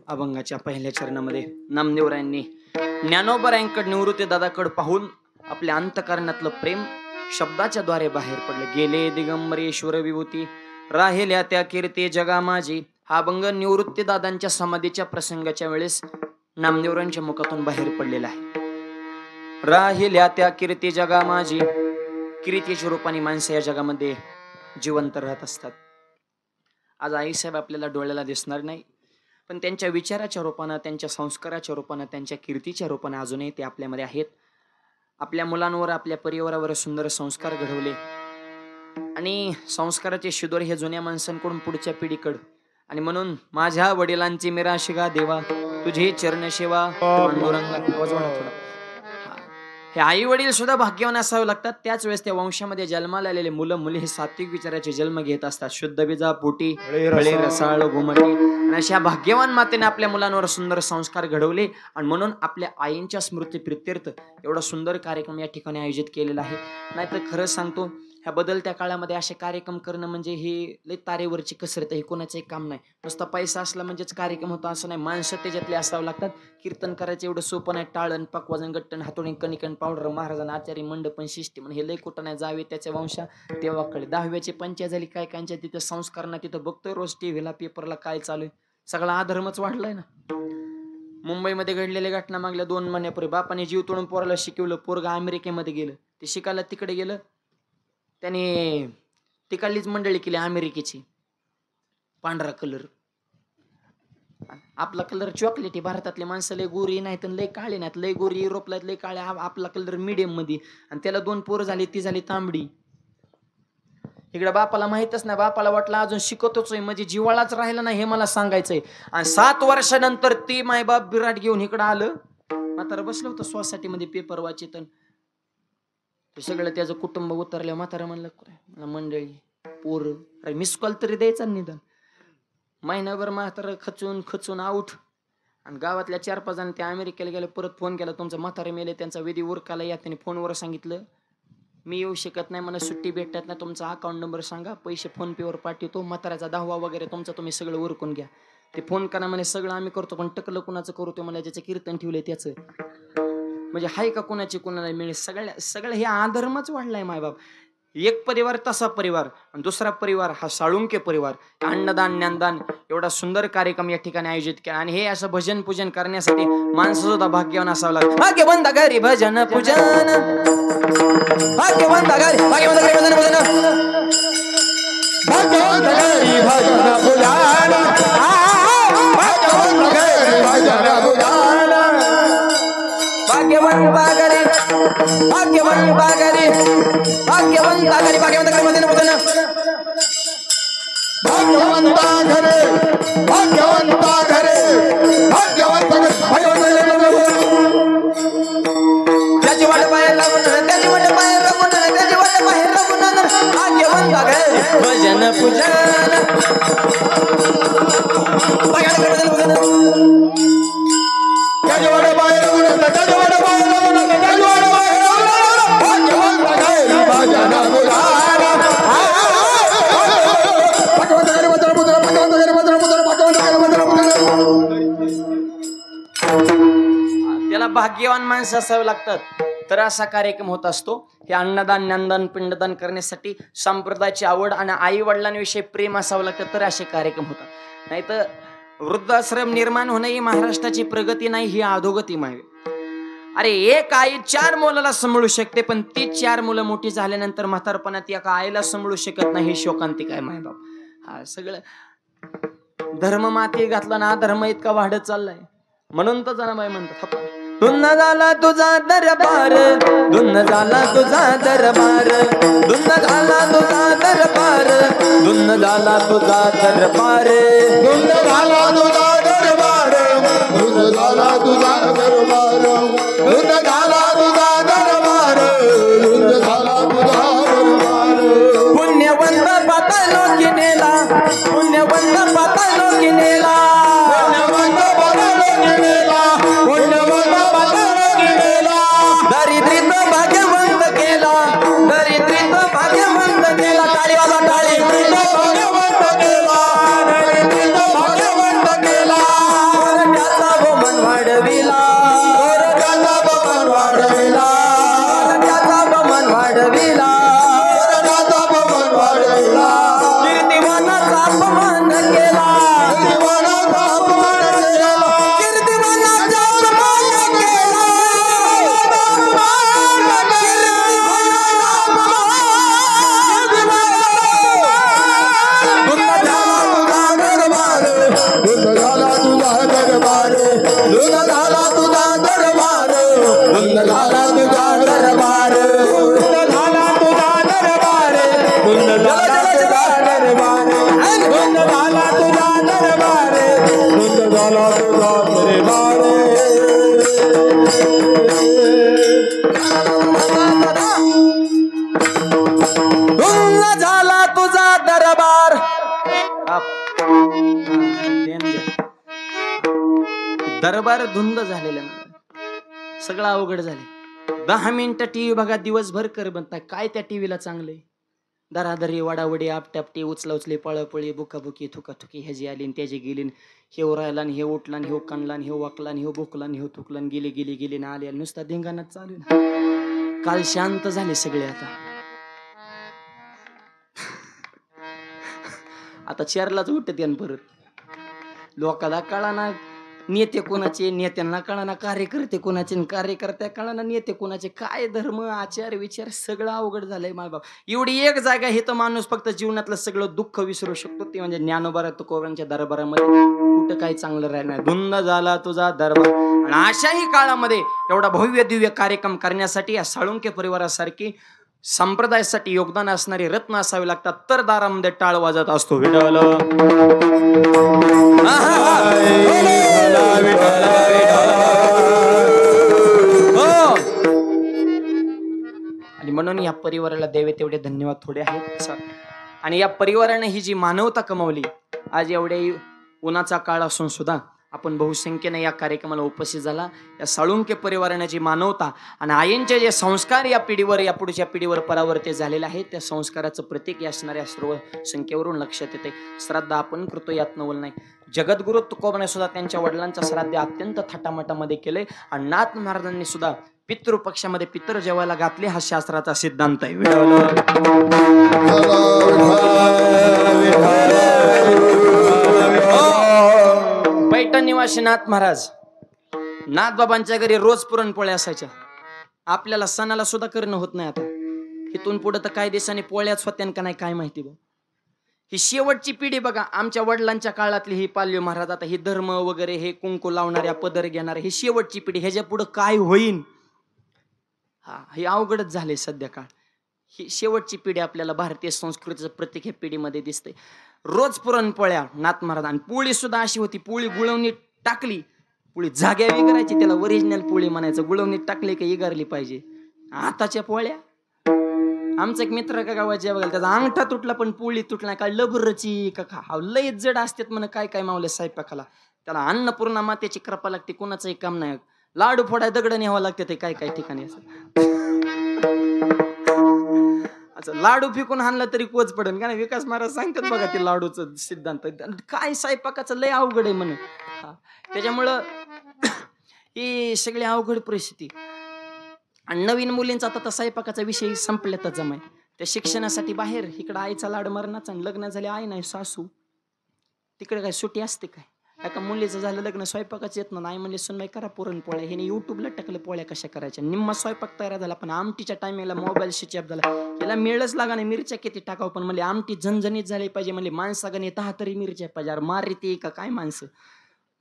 अभंगाच्या पहिल्या चरणामध्ये नामदेवरायांनी ज्ञानोबरायांकडे निवृत्ती दादाकडे पाहून आपल्या अंतकरणातलं प्रेम शब्दाच्या द्वारे बाहेर पडले. गेले दिगंबरेश्वर विभूती राहिल्या त्या कीर्ती जगा माझी. हा अभंग निवृत्ती दादांच्या समाधीच्या प्रसंगाच्या वेळेस नामदेवरायांच्या मुखातून बाहेर पडलेला आहे. राहिल्या त्या कीर्ती जगा माझी. कीर्तीच्या रूपाने माणसं या जगामध्ये जिवंत राहत असतात. आज आईसाहेब आपल्याला डोळ्याला दिसणार नाही, पण त्यांच्या विचाराच्या रूपानं, त्यांच्या संस्काराच्या रूपानं, त्यांच्या कीर्तीच्या रूपानं अजूनही ते आपल्यामध्ये आहेत. आपल्या मुलांवर, आपल्या परिवारावर सुंदर संस्कार घडवले आणि संस्काराचे शिदोर हे जुन्या माणसांकडून पुढच्या पिढीकडे. आणि म्हणून माझ्या वडिलांची मिराशिगा देवा तुझी चरण सेवा. हे आई वडील सुद्धा भाग्यवान असावे लागतात. त्याच वेळेस त्या वंशामध्ये जन्माला आलेले मुलं मुली हे सात्विक विचाराचे जन्म घेत असतात. शुद्ध बीजा पोटी रसाळ घुमटी. आणि अशा भाग्यवान मातेने आपल्या मुलांवर सुंदर संस्कार घडवले आणि म्हणून आपल्या आईंच्या स्मृती प्रित्यर्थ एवढा सुंदर कार्यक्रम या ठिकाणी आयोजित केलेला आहे. नाहीतर खरं सांगतो, ह्या बदलत्या काळामध्ये असे कार्यक्रम करणं म्हणजे हे लय तारेवरची कसरत आहे. कोणाचं एक काम नाही. नुसता पैसा असला म्हणजेच कार्यक्रम होता असं नाही. माणसं त्याच्यातले असावं लागतात. कीर्तन करायचं एवढं सोपं नाही. टाळण पकवाजन गट्टन हातोडी कणिकण पावडर महाराजांना आचार्य मंडपन शिष्टी म्हणजे हे लय कुठं नाही. जावे त्याच्या वंशा तेव्हा कळे. 10वीची पंचायत झाली काय कांच्या तिथं संस्कार ना. तिथं बघतोय रोज टीव्हीला पेपरला काय चालू आहे. सगळा अधर्मच वाढलाय ना. मुंबईमध्ये घडलेल्या घटना मागल्या 2 महिन्यापूर्वी बापाने जीव तोडून पोराला शिकवलं. पोरगा अमेरिकेमध्ये गेलं. ते शिकायला तिकडे गेलं. त्याने तिकडलीच मंडळी केली अमेरिकेची. पांढरा कलर, आपला कलर चॉकलेटी. भारतातले माणसं लय गोरी नाहीत, लय काळे नाहीत. लय गोरी युरोपला लय काळे. आपला कलर मीडियम मध्ये. आणि त्याला 2 पोरं झाली, ती झाली तांबडी. इकडे बापाला माहितच नाही. बापाला वाटलं अजून शिकवतोच म्हणजे जिवाळाच राहिला नाही हे मला सांगायचंय. आणि 7 वर्षानंतर ती मायबाप बिराट घेऊन इकडं आलं. म्हातारा बसलं होतं सोसायटीमध्ये पेपर वाचित. सगळं त्याचं कुटुंब उतरलं. म्हातारा म्हणलं मंडळी पोर मिस कॉल तरी द्यायचा निदान. महिनाभर म्हातारा खचून आऊट. आणि गावातल्या 4-5 जण त्या अमेरिकेला गेले. परत फोन केला, तुमचं म्हातारे मेले, त्यांचा विधी उरकाला या. त्यांनी फोनवर सांगितलं मी येऊ शकत नाही, मला सुट्टी भेटत नाही, तुमचा अकाउंट नंबर सांगा, पैसे फोन पेवर पाठवतो, म्हाताऱ्याचा 10वा वगैरे तुमचा तुम्ही सगळं उरकून घ्या. ते फोन करा म्हणे सगळं आम्ही करतो, पण टकलं कुणाचं करू ते मला ज्याचं कीर्तन ठेवलंय त्याचं. म्हणजे हाय का कुणाची कुणाला मिळेल. सगळं हे अधर्मच वाढलाय. मायबाप एक परिवार तसा परिवार, दुसरा परिवार हा साळुंके परिवार. अन्नदान ज्ञानदान एवढा सुंदर कार्यक्रम या ठिकाणी आयोजित केला. आणि हे असं भजन पूजन करण्यासाठी माणसं सुद्धा भाग्यवान असावं लागतं. भाग्यवंत घरी भजन पूजन, भाग्यवंत घरी भजन पूजन, भाग्यवंत घरी भजन पूजन, भाग्यवंत घरी भजन पूजन, भाग्यवंत घरी भाग्यवंत घरी भाग्यवंत घरी भाग्यवंत घरी भजन पूजन, भाग्यवंत घरी भाग्यवंत घरी भाग्यवंत त्याची वाट बाहेर लागून त्याची वाट बाहेर लागून त्याची वाट बाहेर लागून भाग्यवंत घरी भजन पूजन, भाग्यवंत घरी भजन पूजन, त्याची वाट बाहेर लागून त्याची वाट बाहेर लागून त्याची वाट बाहेर लागून भाग्यवंत घरी भजन पूजन, भाग्यवंत घरी भजन पूजन, भाग्यवंत घरी भजन पूजन, भाग्यवंत घरी भजन पूजन. त्याला भाग्यवान माणसं असावे लागतात तर असा कार्यक्रम होत असतो. हे अन्नदान ज्ञानदान पिंडदान करण्यासाठी संप्रदायाची आवड आणि आई वडिलांविषयी प्रेम असावं लागतं तर असे कार्यक्रम होतात. नाही तर वृद्धाश्रम निर्माण होणं ही महाराष्ट्राची प्रगती नाही, ही अधोगती मागे. अरे एक आई 4 मुलाला सांभाळू शकते, पण ती 4 मुलं मोठी झाल्यानंतर म्हातारपणात एका आईला सांभाळू शकत नाही, हे शोकांतिक आहे मायबाप. हा सगळं धर्म माती घातला ना, धर्म इतका वाढत चाललाय. म्हणून तर जनाबाई म्हणतात धुन्न झाला तुझा दरबार, धुन्न झाला तुझा दरबार, धुन्न झाला तुझा दरबार, धुन्न झाला तुझा दरबार, धुंद झाला तुझा दरबार, धुंद झाला तुझा दरबार, धुंद झाला तुझा दरबार, धुंद झाला तुझा दरबार. पुण्यवंत पातालो की नेला, पुण्यवंत पातालो की नेला, पुण्यवंत पातालो की नेला, पुण्यवंत पातालो की नेला, दरिद्रीत भाग्यवंत केला, दरिद्रीत भाग्यवंत केला. टाळी वाजवा टाळी. झाला तुझा दरबार धुंद झाला तुझा दरबार. दरबार धुंद झालेला सगळं अवघड झाले. 10 मिनिटं टीव्ही बघा दिवसभर कर बनताय. काय त्या टीव्हीला चांगलंय? दरादरी वाडावडी आपटापटी उचला उचली पळपळी बुकाबुकी थुकाथुकी ह्याची आली आणि त्याची गेली. हे राहिला आणि हे उठला आणि हे कणला आणि हे वाकला आणि हे भुकला आणि हे थुकला आणि गेली गेली गेली ना आली नुसता धिंगाणाच चालू ना. काल शांत झाले सगळे. आता चेरलाच उठत यान परत. लोकाला कळाना नेते कोणाचे, नेत्यांना कळाना कार्यकर्ते कोणाचे, कार्यकर्त्या कळाना नेते कोणाचे. काय धर्म आचार विचार सगळं अवघड झालंय माय बाप. एवढी एक जागा हे तर माणूस फक्त जीवनातलं सगळं दुःख विसरू शकतो ते म्हणजे ज्ञानोबा तुकोबांच्या दरबारामध्ये. कुठं काही चांगलं राहिलं नाही. धुंद झाला तुझा दरबार. आणि अशाही काळामध्ये एवढा भव्य दिव्य कार्यक्रम करण्यासाठी या साळुंके परिवारासारखी संप्रदायासाठी योगदान असणारे रत्न असावे लागतात तर दारामध्ये टाळ वाजत असतो. विठ्ठल आणि म्हणून या परिवाराला द्यावे तेवढे धन्यवाद थोडे आहेत. आणि या परिवाराने ही जी मानवता कमावली आज एवढे उन्हाचा काळ असून सुद्धा आपण बहुसंख्येने या कार्यक्रमाला उपस्थित झाला. या साळुंके परिवाराने जी मानवता आणि आईंचे जे संस्कार या पिढीवर या पुढच्या पिढीवर परावर्तित झालेले आहेत त्या संस्काराचं प्रतीक असणाऱ्या सर्व संख्येवरून लक्षात येते. श्राद्ध आपण करतो यात नवल नाही. जगद्गुरु तुकोबाने सुद्धा त्यांच्या वडिलांचं श्राद्ध अत्यंत थाटामाटामध्ये केले. आणि नाथ महाराजांनी सुद्धा पितृपक्षामध्ये पितर जेवायला घातले. हा शास्त्राचा सिद्धांत आहे. पैठण निवासी नाथ महाराज नाथबाबांच्या घरी रोज पुरणपोळ्या असायच्या. आपल्याला सणाला सुद्धा करणं होत नाही. आता इथून पुढे तर काही दिवसांनी पोळ्याच होत्या का नाही काय माहिती बघ. ही शेवटची पिढी बघा. आमच्या वडिलांच्या काळातली ही पाल्य महाराज आता ही धर्म वगैरे हे कुंकू लावणाऱ्या पदर घेणारे ही शेवटची पिढी. ह्याच्या पुढे काय होईन हे अवघडच झाले सध्या काळ. ही शेवटची पिढी आपल्याला भारतीय संस्कृतीचं प्रतीक हे पिढीमध्ये दिसते. रोज पुरणपोळ्या नाथ महाराज. आणि पोळी सुद्धा अशी होती पोळी गुळवणी टाकली पोळी जाग्या विगरायची त्याला ओरिजिनल पोळी म्हणायचं. गुळवणी टाकली का इगारली पाहिजे. आताच्या पोळ्या आमचा एक मित्र का गावाच्या बघायला त्याचा अंगठा तुटला पण पोळी तुटला काय लबरची का लय जड असतात म्हण. काय काय मावले स्वयंपाकाला त्याला अन्नपूर्णा मातेची कृपा लागते. कोणाचंही काम नाही. लाडू फोडाय दगड न्यावं लागते ते काय काय ठिकाणी असं लाडू फिकून आणला तरी कोच पडेल का नाही. विकास महाराज सांगतात बघा ते लाडूचं सिद्धांत काय स्वयंपाकाचं लय अवघड आहे म्हणे. त्याच्यामुळं ही सगळी अवघड परिस्थिती. आणि नवीन मुलींचा आता स्वयंपाकाचा विषय संपल्यातच जमाय. त्या शिक्षणासाठी बाहेर इकडं आईचा लाड मरणाचा लग्न झाले आई नाही सासू तिकडे काय सुट्टी असते काय. एका मुलीचं झालं लग्न स्वयंपाकाच येत नाही. म्हणले सुनबाई करा पुरणपोळ्या. हे युट्यूबला टाकलं पोळ्या कशा करायच्या. निम्मा स्वयंपाक तयार झाला पण आमटीच्या टायमिंगला मोबाईल स्विच ऑफ झाला. याला मिळच लागा नाही. मिरच्या किती टाकावं पण म्हणले आमटी झणझणीत झाली पाहिजे. म्हणले माणसागणे 10 तरी मिरच्या पाहिजे. अरे मार रीती का काय माणसं.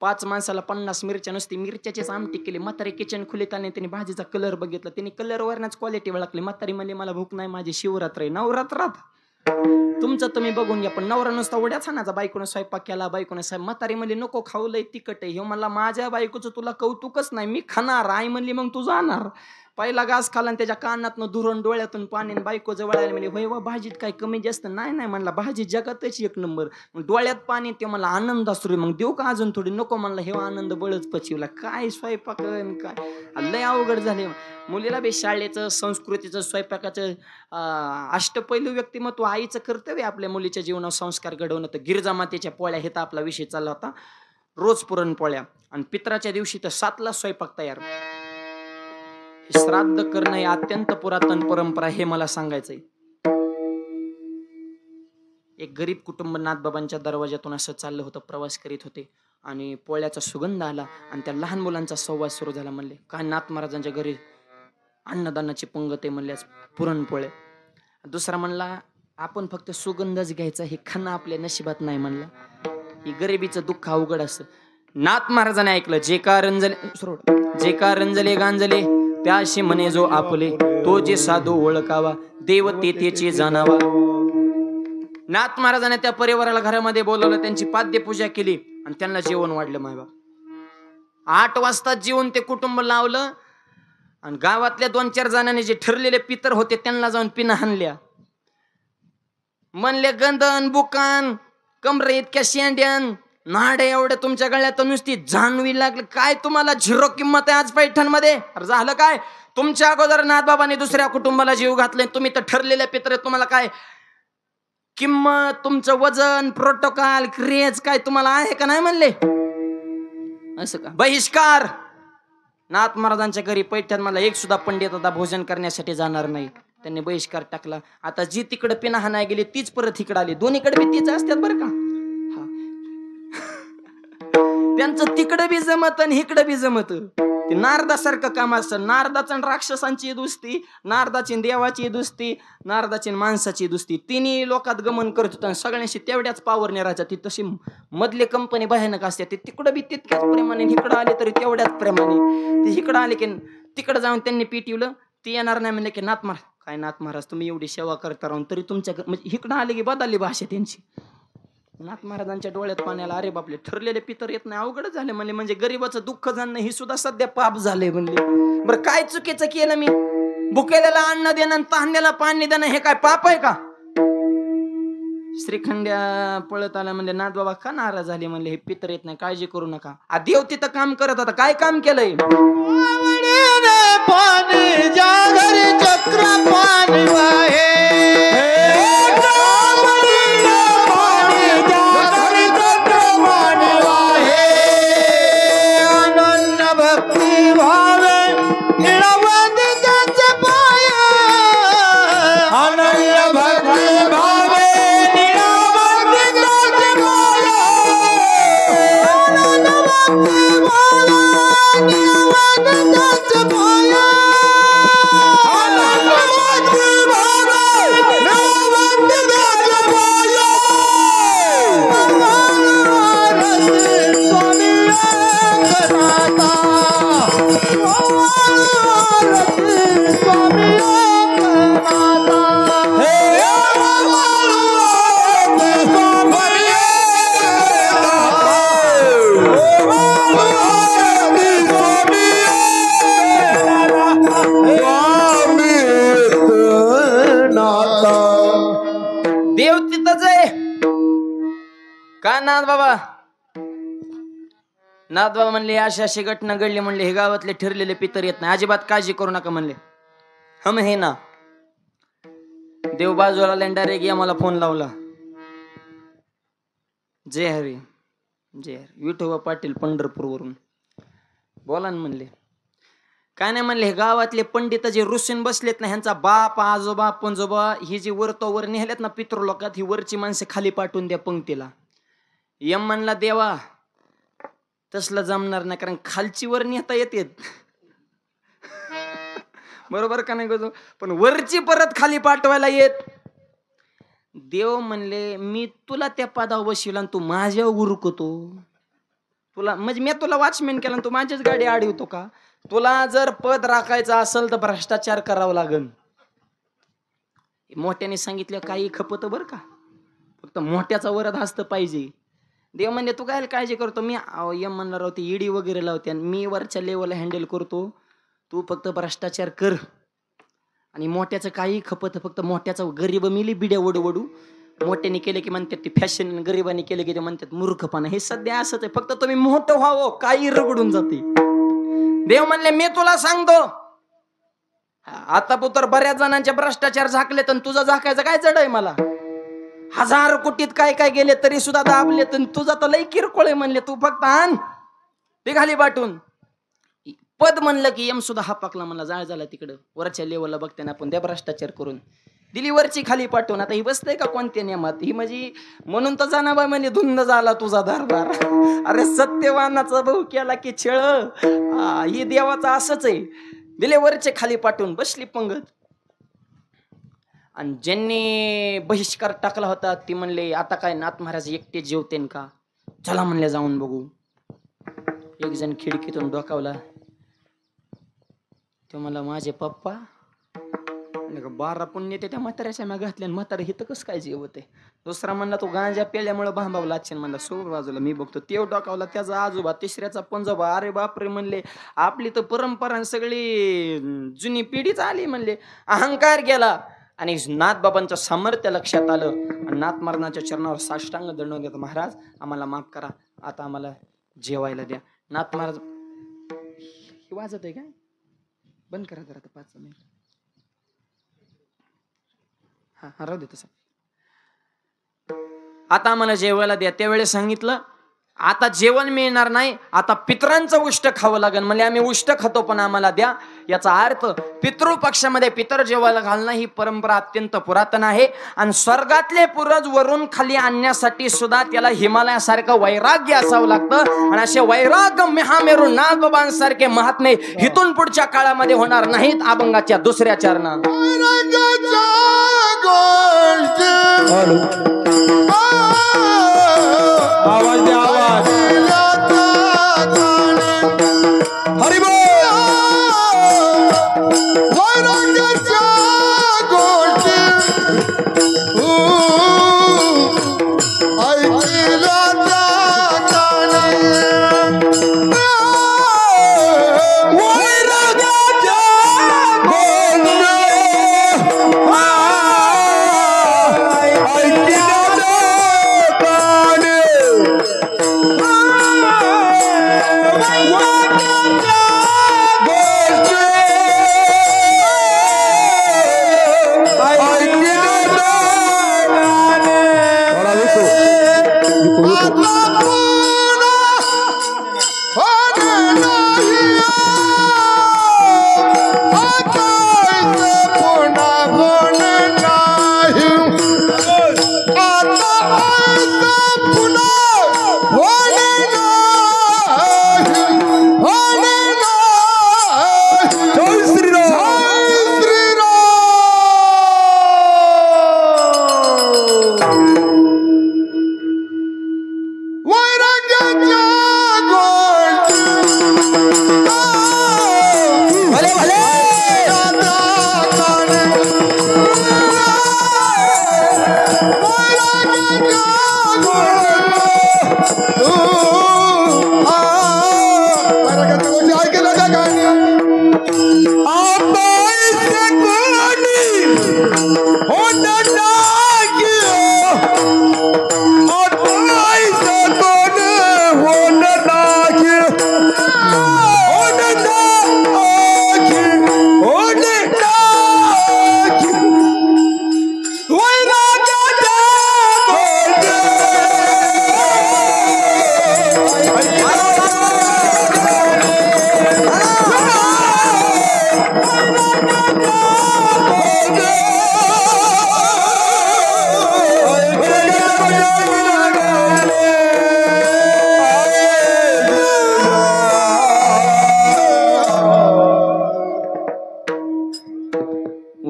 5 माणसाला 50 मिरच्या नुसती मिरच्याचीच आमटी केली. म्हातारी किचन खुलीत आले त्यांनी भाजीचा कलर बघितला. त्यांनी कलरवरच क्वालिटी ओळखली. म्हातारी म्हणली मला भूक नाही माझी शिवरात्र आहे. नवरात्रात तुमचं तुम्ही बघून घ्या. पण नवरा नुसता उड्या छानाचा बायकोनं स्वयंपाक केला बायकोनं साहेब. म्हातारी म्हणली नको खाऊ लय तिखट आहे. हे म्हणला माझ्या बायकोचं तुला कौतुकच नाही मी खाणार. आई म्हणली मग तू जाणार. पहिला घास खाला आणि त्याच्या कानातनं धुरून डोळ्यातून पाणी. बायको जवळ आली म्हणजे होय वा भाजीत काय कमी जास्त नाही नाही म्हणला भाजी जगातच 1 नंबर. मग डोळ्यात पाणी ते मला आनंद असतो. मग देऊ का अजून थोडी नको म्हणला. हे आनंद बळच पचिवला. काय स्वयंपाक काय लय अवघड झाले. मुलीला बे शाळेचं संस्कृतीचं स्वयंपाकाचं अष्टपैलू व्यक्तिमत्व आईचं कर्तव्य आपल्या मुलीच्या जीवनावर संस्कार घडवणं. तर गिरजा मातेच्या पोळ्या हे तर आपला विषय चालला होता. रोज पुरणपोळ्या आणि पित्राच्या दिवशी तर 7ला स्वयंपाक तयार. श्राद्ध करणं हे अत्यंत पुरातन परंपरा हे मला सांगायचंय. एक गरीब कुटुंब नाथबाबांच्या दरवाज्यातून असं चाललं होतं. प्रवास करीत होते आणि पोळ्याचा सुगंध आला आणि त्या लहान मुलांचा संवाद सुरू झाला. म्हणले काय नाथ महाराजांच्या घरी अन्नदानाची पंगत आहे म्हणल्यास पुरणपोळे. दुसरा म्हणला आपण फक्त सुगंधच घ्यायचा हे खाणं आपल्या नशिबात नाही म्हणला. ही गरिबीचं दुःख अवघड असं. नाथ महाराजांनी ऐकलं जे का रंजले गांजले त्याशी म्हणे जो आपले तो जे साधू ओळखावा देव तेथेचे जाणावा. नाथ महाराजांनी त्या परिवाराला घरामध्ये बोलवलं. त्यांची पाद्यपूजा केली आणि त्यांना जेवण वाढलं. मायबाप 8 वाजता जेवून ते कुटुंब लावलं आणि गावातल्या 2-4 जणांनी जे ठरलेले पितर होते त्यांना जाऊन पिना हाणल्या. म्हणले गंधन बुकान कमरे इतक्या शेंड्यान नाडे एवढ्या तुमच्या गळ्यात नुसती जाणवी लागली. काय तुम्हाला झिरो किंमत आहे आज पैठणमध्ये? अरे झालं काय? तुमच्या अगोदर नाथबाबांनी दुसऱ्या कुटुंबाला जीव घातले. तुम्ही तर ठरलेले पितर, तुम्हाला काय किंमत, तुमचं वजन, प्रोटोकॉल, क्रेज काय तुम्हाला आहे का नाही म्हणले? असं का? बहिष्कार. नाथ महाराजांच्या घरी पैठण मला एक सुद्धा पंडित आता भोजन करण्यासाठी जाणार नाही. त्यांनी बहिष्कार टाकला. आता जी तिकडे पिना हाणाय गेली तीच परत इकडे आली. दोन्हीकडे बी तीच असतात बरं का. त्यांचं तिकडे बी जमत आणि इकडे बी जमत. ते नारदासारखं काम असतं. नारदाचं आणि राक्षसांची दुसती, नारदाची देवाची दुसती, नारदाची माणसाची दुसती. तिन्ही लोकात गमन करत होता. सगळ्यांशी तेवढ्याच पावरने राहायचा. ती तशी मधले कंपनी भयानक असते. ते तिकडं बी तितक्याच प्रेमाने, इकडं आले तरी तेवढ्याच प्रेमाने. ते इकडं आले की तिकडं जाऊन त्यांनी पिटिवलं. ती येणार नाही म्हणले की नाथ महाराज, काय नाथ महाराज तुम्ही एवढी सेवा करता राहून तरी तुमच्या म्हणजे इकडं आले की बदलली भाषा त्यांची. नाथ महाराजांच्या डोळ्यात पाण्याला अरे बापले ठरलेले पितर येत नाही, अवघड झाले म्हणले. म्हणजे गरीबाचं दुःख जाणं ही सुद्धा सध्या पाप झाले म्हणले. बरं काय चुकीचं केलं मी? भुकेल्याला अन्न देणं आणि तहानलेला पाणी देणं हे काय पाप आहे का? श्रीखंड्या पळत आला म्हणले नाथ बाबा का नाराज झाले म्हणले. हे पितर येत नाही, काळजी करू नका. देव तिथं काम करत होता. काय काम केलंय? पाणी ज्या घरी चक्र पाणी वाहे, देव तिथंच आहे का? नाथ बाबा म्हणले अशी अशी घटना घडली म्हणले. हे गावातले ठरलेले पितर येत नाही, अजिबात काळजी करू नका म्हणले. हम हे ना. देव बाजूला डायरेक्ट या मला फोन लावला. जय हरी जय हरी. विठोबा पाटील पंढरपूर वरून बोला ना म्हणले. काय नाही म्हणले. हे गावातले पंडित जे रुसून बसलेत ना, ह्यांचा बाप आजोबा पंजोबा ही जी वर तो वर नेहल्यात ना पितृ लोकात, ही वरची माणसं खाली पाठवून द्या पंक्तीला. यम म्हणला देवा तसलं जमणार नाही, कारण खालची वर नेता येते बरोबर का नाही गो? पण वरची परत खाली पाठवायला येत. देव म्हणले मी तुला त्या पदावर बसविला आणि तू माझ्यावर उरकतो. तुला म्हणजे मी तुला वॉचमॅन केला, तू माझीच गाडी अडवतो का? तुला जर पद राखायचं असेल तर भ्रष्टाचार करावा लागेल. मोठ्याने सांगितलं काही खपत बरं का, फक्त मोठ्याचा वरद हस्त पाहिजे. देव म्हणजे तू काय काळजी करतो? मी यम म्हणणार होते ईडी वगैरे लावते आणि मी वरच्या लेवलला हँडल करतो. तू फक्त भ्रष्टाचार कर आणि मोठ्याचं काही खपत, फक्त मोठ्याचा गरीब मिली बिड्या वडू वडू. मोठ्याने केले की म्हणतात ती फॅशन, गरीबाने केले की ते म्हणतात मूर्खपणा. हे सध्या असंच आहे, फक्त तुम्ही मोठं व्हावं काही रगडून जाते. देव म्हणले मी तुला सांगतो आता पुत्र बऱ्याच जणांचे भ्रष्टाचार झाकले तर तुझा झाकायचं काय चढ आहे? मला 1000 कोटीत काय काय गेले तरी सुद्धा दाबले तर तुझा तर लई किरकोळ आहे म्हणले. तू फक्त आण ते खाली पाठवून. पद म्हणलं की यम सुद्धा हापाकला म्हणला जाळ झाला तिकडं वरच्या लेवलला बघताना आपण त्या भ्रष्टाचार करून दिली वरची खाली पाठवून. आता ही बसतंय का कोणत्या नियमात? ही म्हणजे म्हणून तर जानाबाई म्हणजे धुंद झाला तुझा दरबार. अरे सत्यवानाचा भाऊ केला की छळ. ही देवाचा असंच आहे. दिले वरचे खाली पाठवून बसली पंगत. आणि ज्यांनी बहिष्कार टाकला होता ती म्हणले आता काय नाथ महाराज एकटे जेवतेन का? चला म्हणले जाऊन बघू. एक जण खिडकीतून डोकावला. तो मला माझे पप्पा 12 पुण्य त्या म्हाताऱ्याच्या म्या घातल्या आणि म्हातारा हिथं कसं काय जेवत आहे. दुसरा म्हणला तो गांजा पेल्यामुळे भांबावला लाचीन म्हणला सोड बाजूला मी बघतो. तेव डोकावला त्याचा आजोबा, तिसऱ्याचा पंजोबा. अरे बापरे म्हणले, आपली तर परंपरा सगळी जुनी पिढीच आली म्हणले. अहंकार गेला आणि नाथबाबांचं सामर्थ्य लक्षात आलं आणि नाथ महाराजांच्या चरणावर साष्टांग दंडवून देतो. महाराज आम्हाला माफ करा, आता आम्हाला जेवायला द्या. नाथ महाराज हे वाजत आहे काय, बंद करा जरा 5 मिनिट. हा राहू दे तसं. आता आम्हाला जेवायला द्या. त्यावेळेस सांगितलं आता जेवण मिळणार नाही, आता पितरांचं उष्ट खावं लागेल. म्हणजे आम्ही उष्ट खातो पण आम्हाला द्या. याचा अर्थ पितृपक्षामध्ये पितर जेवायला घालणं ही परंपरा अत्यंत पुरातन आहे. आणि स्वर्गातले पूर्वज वरून खाली आणण्यासाठी सुद्धा त्याला हिमालयासारखं वैराग्य असावं लागतं. आणि असे वैराग्य महामेरू नाथबाबांसारखे महात्मे हिथून पुढच्या काळामध्ये होणार नाहीत. अभंगाच्या दुसऱ्या चरणात आवाज दे आवाज. हरी बोल.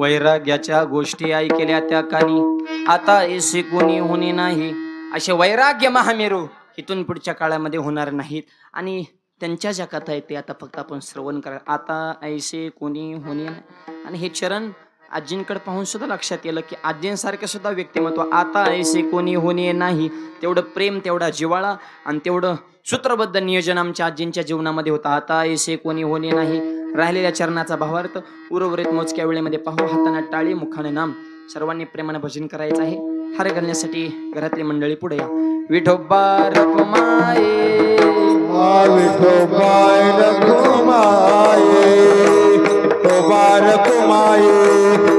वैराग्याच्या गोष्टी ऐकल्या त्या कानी. वैराग्याच्या वैराग्याच्या गोष्टी ऐकल्या त्या कानी, आता ऐसे कोणी होणे नाही. असे वैराग्य महामेरू इथून पुढच्या काळामध्ये होणार नाहीत. आणि त्यांच्या ज्या कथा आहेत ते आता फक्त आपण श्रवण करा. आता ऐसे कोणी होणे नाही. आणि हे चरण आजींकडे पाहून सुद्धा लक्षात येलं की आजींसारखं सुद्धा व्यक्तिमत्व. आता ऐसे कोणी होणे नाही. तेवढं प्रेम, तेवढा जिव्हाळा आणि तेवढं सूत्रबद्ध नियोजन आमच्या आजींच्या जीवनामध्ये होतं. आता ऐसे कोणी होणे नाही. राहिलेल्या चरणाचा भावार्थ उर्वरित मोजक्या वेळेमध्ये पाहू. हाताना टाळी, मुखाने नाम. सर्वांनी प्रेमाने भजन करायचं आहे. हार घालण्यासाठी घरातली मंडळी पुढे या. विठोबा रखुमाये, विठोबा रखुमाये, विठोबा रखुमाये.